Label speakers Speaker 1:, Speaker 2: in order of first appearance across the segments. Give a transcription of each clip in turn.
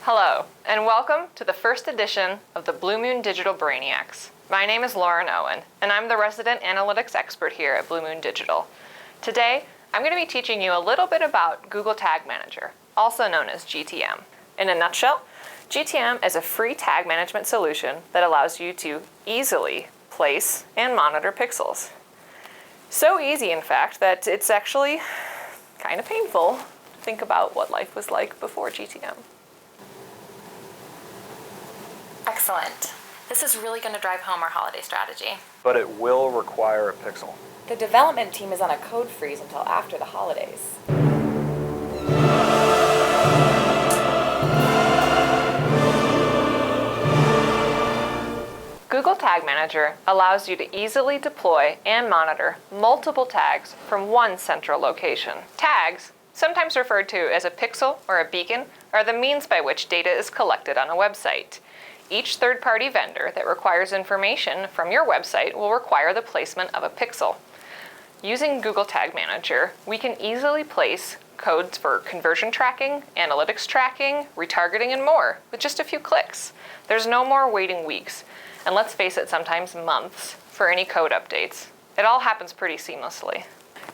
Speaker 1: Hello, and welcome to the first edition of the Blue Moon Digital Brainiacs. My name is Lauren Owen, and I'm the resident analytics expert here at Blue Moon Digital. Today, I'm going to be teaching you a little bit about Google Tag Manager, also known as GTM. In a nutshell, GTM is a free tag management solution that allows you to easily place and monitor pixels. So easy, in fact, that it's actually kind of painful to think about what life was like before GTM.
Speaker 2: Excellent. This is really going to drive home our holiday strategy.
Speaker 3: But it will require a pixel.
Speaker 4: The development team is on a code freeze until after the holidays.
Speaker 1: Google Tag Manager allows you to easily deploy and monitor multiple tags from one central location. Tags, sometimes referred to as a pixel or a beacon, are the means by which data is collected on a website. Each third-party vendor that requires information from your website will require the placement of a pixel. Using Google Tag Manager, we can easily place codes for conversion tracking, analytics tracking, retargeting, and more with just a few clicks. There's no more waiting weeks, and let's face it, sometimes months, for any code updates. It all happens pretty seamlessly.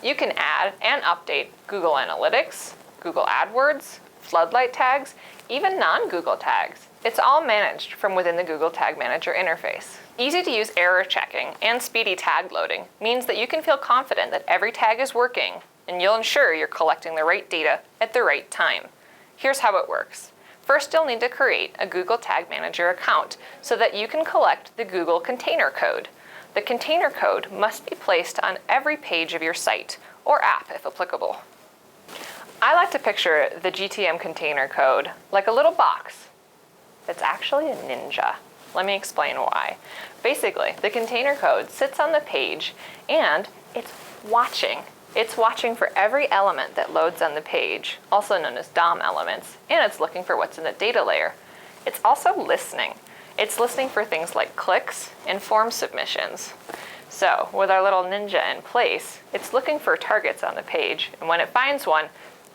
Speaker 1: You can add and update Google Analytics, Google AdWords, Floodlight tags, even non-Google tags. It's all managed from within the Google Tag Manager interface. Easy-to-use error checking and speedy tag loading means that you can feel confident that every tag is working, and you'll ensure you're collecting the right data at the right time. Here's how it works. First, you'll need to create a Google Tag Manager account so that you can collect the Google container code. The container code must be placed on every page of your site, or app if applicable. I like to picture the GTM container code like a little box. It's actually a ninja. Let me explain why. Basically, the container code sits on the page and it's watching. It's watching for every element that loads on the page, also known as DOM elements, and it's looking for what's in the data layer. It's also listening. It's listening for things like clicks and form submissions. So, with our little ninja in place, it's looking for targets on the page, and when it finds one,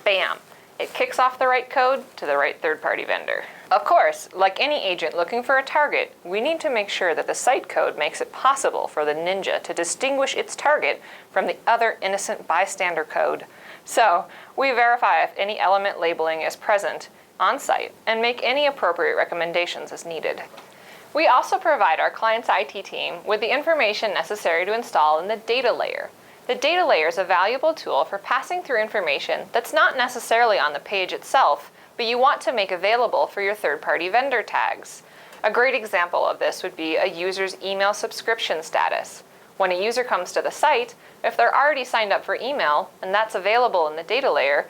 Speaker 1: bam! It kicks off the right code to the right third-party vendor. Of course, like any agent looking for a target, we need to make sure that the site code makes it possible for the ninja to distinguish its target from the other innocent bystander code. So, we verify if any element labeling is present on site and make any appropriate recommendations as needed. We also provide our client's IT team with the information necessary to install in the data layer. The data layer is a valuable tool for passing through information that's not necessarily on the page itself, but you want to make available for your third-party vendor tags. A great example of this would be a user's email subscription status. When a user comes to the site, if they're already signed up for email, and that's available in the data layer,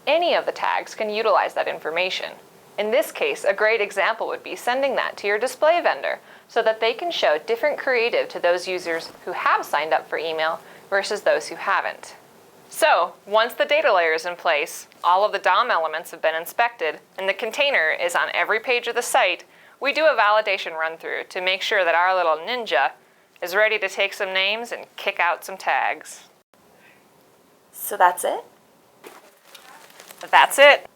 Speaker 1: any of the tags can utilize that information. In this case, a great example would be sending that to your display vendor so that they can show different creative to those users who have signed up for email versus those who haven't. So, once the data layer is in place, all of the DOM elements have been inspected, and the container is on every page of the site, we do a validation run-through to make sure that our little ninja is ready to take some names and kick out some tags.
Speaker 4: So that's it?
Speaker 1: That's it.